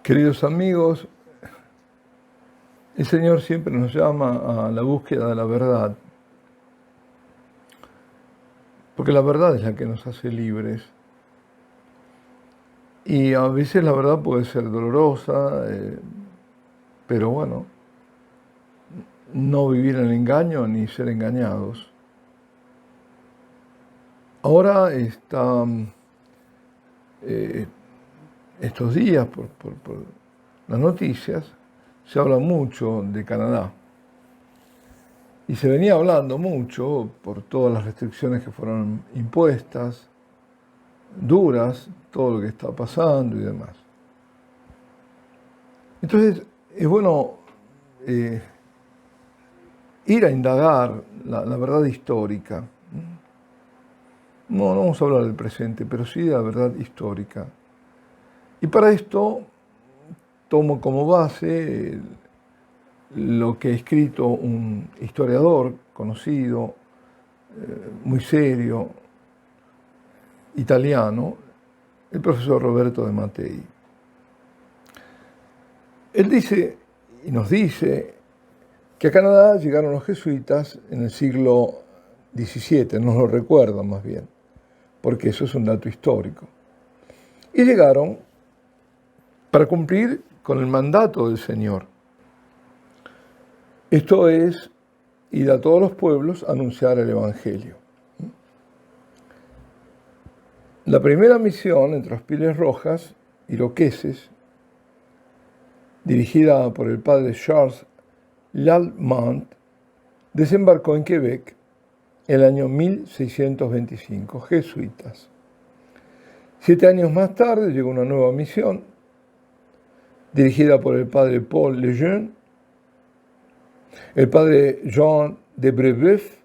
Queridos amigos, el Señor siempre nos llama a la búsqueda de la verdad, porque la verdad es la que nos hace libres. Y a veces la verdad puede ser dolorosa, pero bueno, no vivir en el engaño ni ser engañados. Ahora estos días, por las noticias, se habla mucho de Canadá. Y se venía hablando mucho por todas las restricciones que fueron impuestas, duras, todo lo que está pasando y demás. Entonces, es bueno ir a indagar la verdad histórica. No vamos a hablar del presente, pero sí de la verdad histórica. Y para esto tomo como base lo que ha escrito un historiador conocido, muy serio, italiano, el profesor Roberto de Mattei. Él dice, y nos dice, que a Canadá llegaron los jesuitas en el siglo XVII, nos lo recuerdan más bien, porque eso es un dato histórico. Y llegaron para cumplir con el mandato del Señor. Esto es, ir a todos los pueblos a anunciar el Evangelio. La primera misión entre los Pieles Rojas, iroqueses, dirigida por el padre Charles Lallemant, desembarcó en Quebec el año 1625, jesuitas. 7 años más tarde llegó una nueva misión, dirigida por el padre Paul Lejeune. El padre Jean de Brebeuf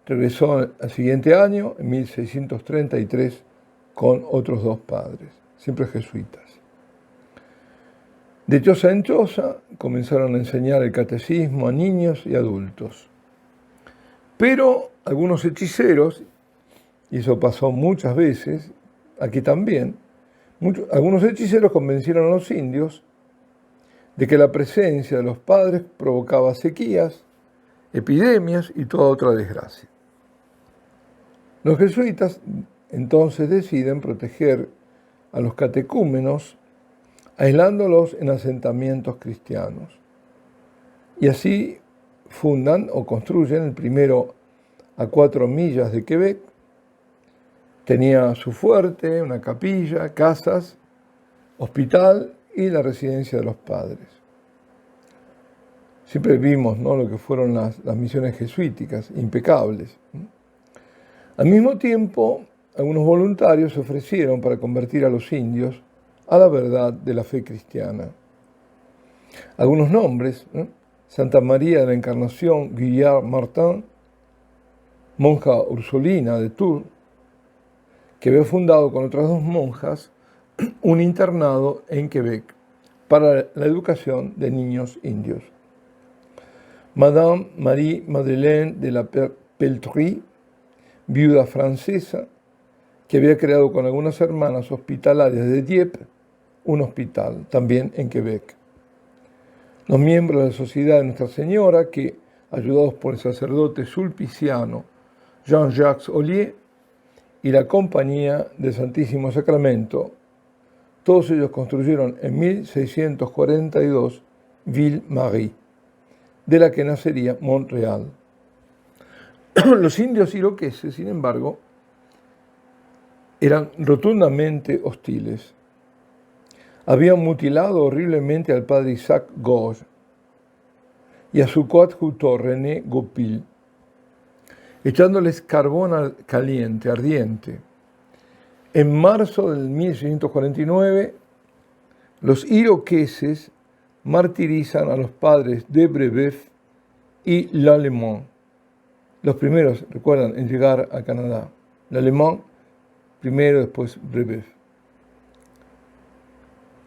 regresó al siguiente año, en 1633, con otros 2 padres, siempre jesuitas. De choza en choza comenzaron a enseñar el catecismo a niños y adultos. Pero algunos hechiceros, y eso pasó muchas veces, aquí también, algunos hechiceros convencieron a los indios de que la presencia de los padres provocaba sequías, epidemias y toda otra desgracia. Los jesuitas entonces deciden proteger a los catecúmenos, aislándolos en asentamientos cristianos. Y así fundan o construyen el primero a 4 millas de Quebec. Tenía su fuerte, una capilla, casas, hospital y la residencia de los padres. Siempre vimos, ¿no?, lo que fueron las misiones jesuíticas, impecables. Al mismo tiempo, algunos voluntarios se ofrecieron para convertir a los indios a la verdad de la fe cristiana. Algunos nombres: Santa María de la Encarnación Guillard Martin, monja ursulina de Tours, que había fundado con otras 2 monjas un internado en Quebec para la educación de niños indios. Madame Marie-Madeleine de la Peltrie, viuda francesa, que había creado con algunas hermanas hospitalarias de Dieppe un hospital, también en Quebec. Los miembros de la Sociedad de Nuestra Señora, que, ayudados por el sacerdote sulpiciano Jean-Jacques Ollier y la Compañía del Santísimo Sacramento, todos ellos construyeron en 1642 Ville-Marie, de la que nacería Montreal. Los indios iroqueses, sin embargo, eran rotundamente hostiles. Habían mutilado horriblemente al padre Isaac Gauge y a su coadjutor René Goupil, echándoles carbón caliente, ardiente. En marzo del 1649, los iroqueses martirizan a los padres de Brebeuf y Lallemant, los primeros, recuerdan, en llegar a Canadá. Lallemant primero, después Brebeuf.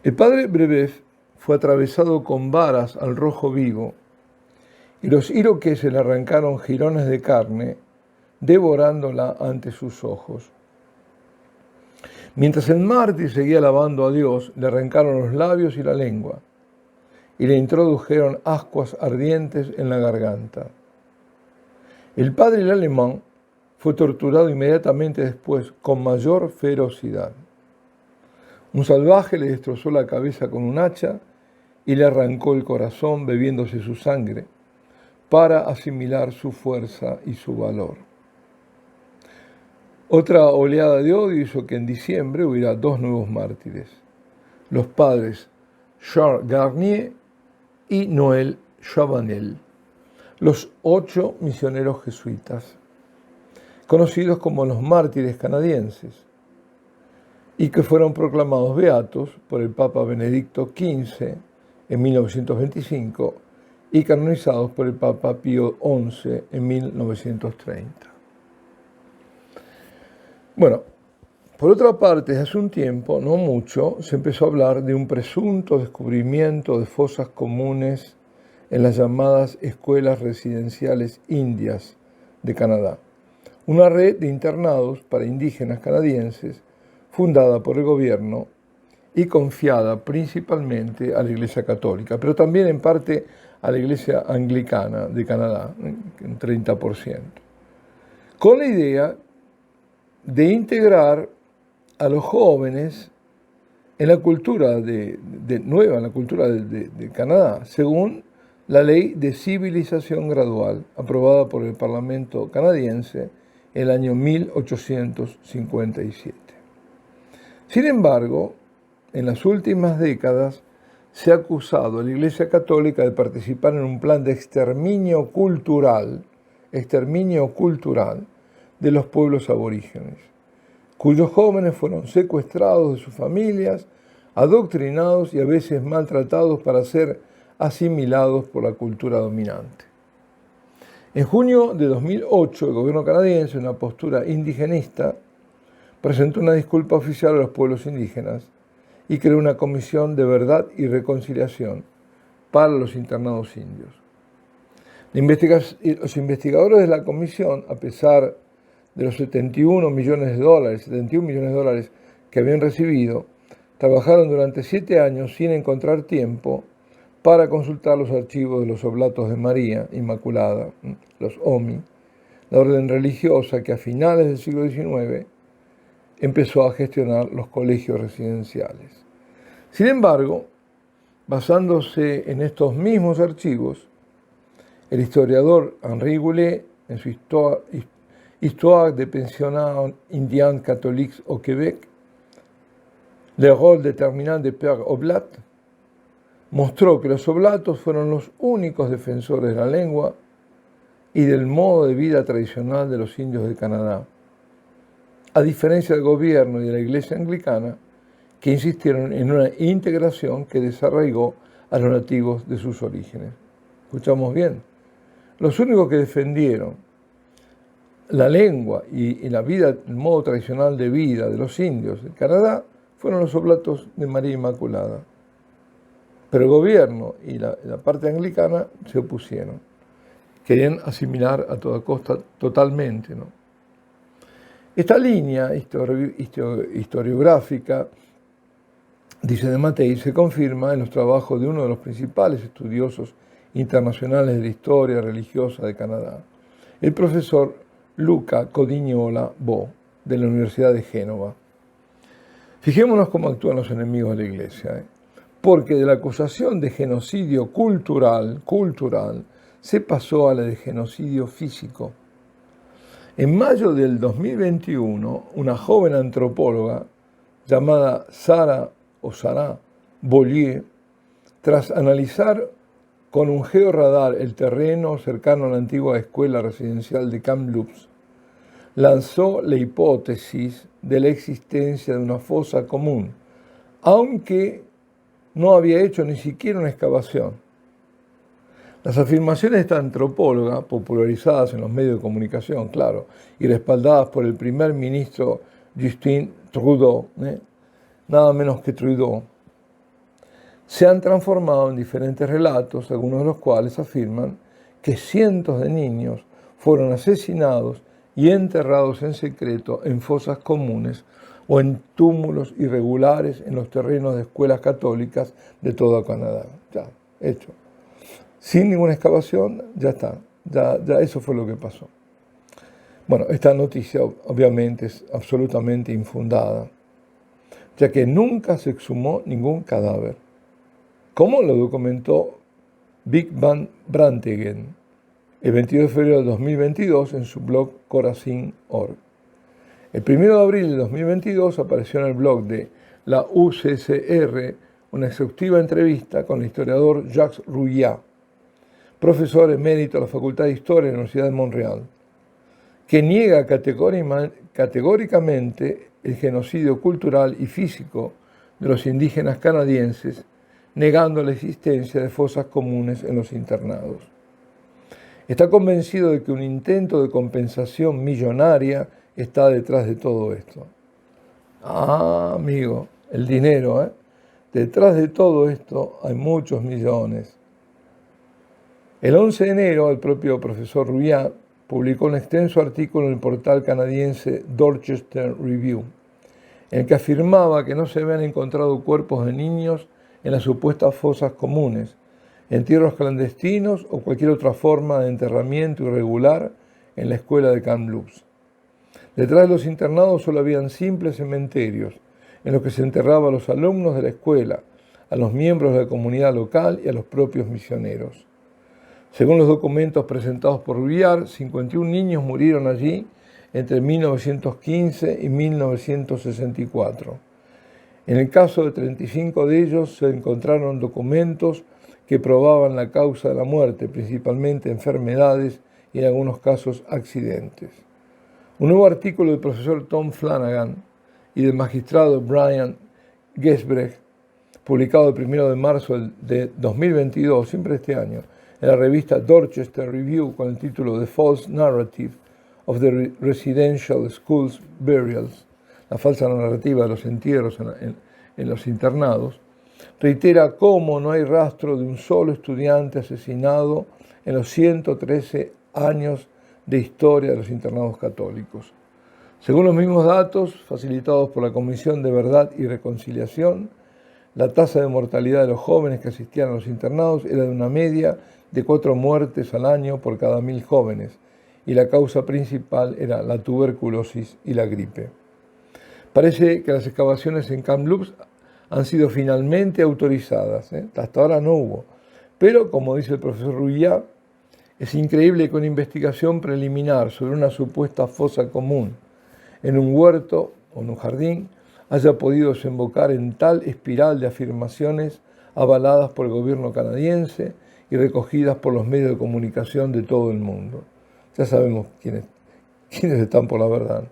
El padre Brebeuf fue atravesado con varas al rojo vivo y los iroqueses le arrancaron jirones de carne, devorándola ante sus ojos. Mientras el mártir seguía alabando a Dios, le arrancaron los labios y la lengua y le introdujeron ascuas ardientes en la garganta. El padre el alemán fue torturado inmediatamente después con mayor ferocidad. Un salvaje le destrozó la cabeza con un hacha y le arrancó el corazón bebiéndose su sangre para asimilar su fuerza y su valor. Otra oleada de odio hizo que en diciembre hubiera 2 nuevos mártires, los padres Charles Garnier y Noël Chabanel, los 8 misioneros jesuitas, conocidos como los mártires canadienses, y que fueron proclamados beatos por el Papa Benedicto XV en 1925 y canonizados por el Papa Pío XI en 1930. Bueno, por otra parte, hace un tiempo, no mucho, se empezó a hablar de un presunto descubrimiento de fosas comunes en las llamadas escuelas residenciales indias de Canadá, una red de internados para indígenas canadienses fundada por el gobierno y confiada principalmente a la Iglesia Católica, pero también en parte a la Iglesia Anglicana de Canadá, un 30%, con la idea de integrar a los jóvenes en la cultura nueva, en la cultura de Canadá, según la Ley de Civilización Gradual, aprobada por el Parlamento canadiense en el año 1857. Sin embargo, en las últimas décadas se ha acusado a la Iglesia Católica de participar en un plan de exterminio cultural de los pueblos aborígenes, cuyos jóvenes fueron secuestrados de sus familias, adoctrinados y a veces maltratados para ser asimilados por la cultura dominante. En junio de 2008, el gobierno canadiense, en una postura indigenista, presentó una disculpa oficial a los pueblos indígenas y creó una comisión de verdad y reconciliación para los internados indios. Los investigadores de la comisión, a pesar de los 71 millones de dólares que habían recibido, trabajaron durante 7 años sin encontrar tiempo para consultar los archivos de los Oblatos de María Inmaculada, los OMI, la orden religiosa que a finales del siglo XIX empezó a gestionar los colegios residenciales. Sin embargo, basándose en estos mismos archivos, el historiador Henri Goulet, en su Histoire des pensionnats indiens catholiques au Québec, le rôle déterminant des pères oblates, mostró que los oblatos fueron los únicos defensores de la lengua y del modo de vida tradicional de los indios de Canadá, a diferencia del gobierno y de la Iglesia Anglicana, que insistieron en una integración que desarraigó a los nativos de sus orígenes. ¿Escuchamos bien? Los únicos que defendieron la lengua y la vida, el modo tradicional de vida de los indios de Canadá fueron los Oblatos de María Inmaculada. Pero el gobierno y la parte anglicana se opusieron. Querían asimilar a toda costa totalmente, ¿no? Esta línea historiográfica, dice de Matei, se confirma en los trabajos de uno de los principales estudiosos internacionales de la historia religiosa de Canadá, el profesor Luca Codignola Bo, de la Universidad de Génova. Fijémonos cómo actúan los enemigos de la Iglesia, porque de la acusación de genocidio cultural se pasó a la de genocidio físico. En mayo del 2021, una joven antropóloga llamada Sarah Beaulieu, tras analizar con un georradar el terreno cercano a la antigua escuela residencial de Kamloops, lanzó la hipótesis de la existencia de una fosa común, aunque no había hecho ni siquiera una excavación. Las afirmaciones de esta antropóloga, popularizadas en los medios de comunicación, claro, y respaldadas por el primer ministro Justin Trudeau, nada menos que Trudeau, se han transformado en diferentes relatos, algunos de los cuales afirman que cientos de niños fueron asesinados y enterrados en secreto en fosas comunes o en túmulos irregulares en los terrenos de escuelas católicas de todo Canadá. Ya, hecho. Sin ninguna excavación, ya está. Ya eso fue lo que pasó. Bueno, esta noticia obviamente es absolutamente infundada, ya que nunca se exhumó ningún cadáver, como lo documentó Vic Van Brantegen el 22 de febrero de 2022 en su blog Corazín.org. El 1 de abril de 2022 apareció en el blog de la UCCR una exhaustiva entrevista con el historiador Jacques Rouillat, profesor emérito de la Facultad de Historia de la Universidad de Montreal, que niega categóricamente el genocidio cultural y físico de los indígenas canadienses, negando la existencia de fosas comunes en los internados. Está convencido de que un intento de compensación millonaria está detrás de todo esto. Ah, amigo, el dinero, ¿eh? Detrás de todo esto hay muchos millones. El 11 de enero, el propio profesor Rouillat publicó un extenso artículo en el portal canadiense Dorchester Review, en el que afirmaba que no se habían encontrado cuerpos de niños en las supuestas fosas comunes, entierros clandestinos o cualquier otra forma de enterramiento irregular en la escuela de Kamloops. Detrás de los internados solo habían simples cementerios en los que se enterraba a los alumnos de la escuela, a los miembros de la comunidad local y a los propios misioneros. Según los documentos presentados por Rouillat, 51 niños murieron allí entre 1915 y 1964. En el caso de 35 de ellos se encontraron documentos que probaban la causa de la muerte, principalmente enfermedades y en algunos casos accidentes. Un nuevo artículo del profesor Tom Flanagan y del magistrado Brian Gesbrecht, publicado el 1 de marzo de 2022, siempre este año, en la revista Dorchester Review con el título The False Narrative of the Residential Schools Burials, la falsa narrativa de los entierros en los internados, reitera cómo no hay rastro de un solo estudiante asesinado en los 113 años de historia de los internados católicos. Según los mismos datos facilitados por la Comisión de Verdad y Reconciliación, la tasa de mortalidad de los jóvenes que asistían a los internados era de una media de 4 muertes al año por cada 1000 jóvenes, y la causa principal era la tuberculosis y la gripe. Parece que las excavaciones en Kamloops han sido finalmente autorizadas, hasta ahora no hubo, pero como dice el profesor Rouillat, es increíble que una investigación preliminar sobre una supuesta fosa común en un huerto o en un jardín haya podido desembocar en tal espiral de afirmaciones avaladas por el gobierno canadiense y recogidas por los medios de comunicación de todo el mundo. Ya sabemos quiénes están por la verdad.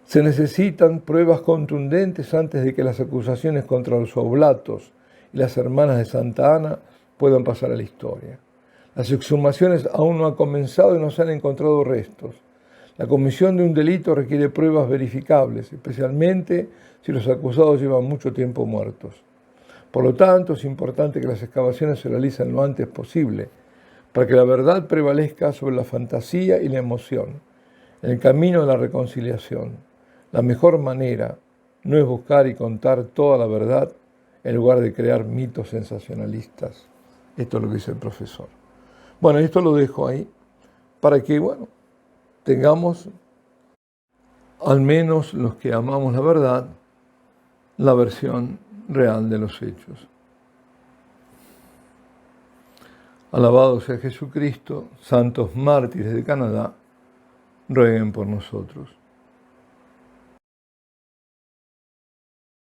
Se necesitan pruebas contundentes antes de que las acusaciones contra los oblatos y las hermanas de Santa Ana puedan pasar a la historia. Las exhumaciones aún no han comenzado y no se han encontrado restos. La comisión de un delito requiere pruebas verificables, especialmente si los acusados llevan mucho tiempo muertos. Por lo tanto, es importante que las excavaciones se realicen lo antes posible, para que la verdad prevalezca sobre la fantasía y la emoción, en el camino de la reconciliación. La mejor manera no es buscar y contar toda la verdad en lugar de crear mitos sensacionalistas. Esto es lo que dice el profesor. Bueno, esto lo dejo ahí para que, tengamos, al menos los que amamos la verdad, la versión real de los hechos. Alabado sea Jesucristo, santos mártires de Canadá, rueguen por nosotros.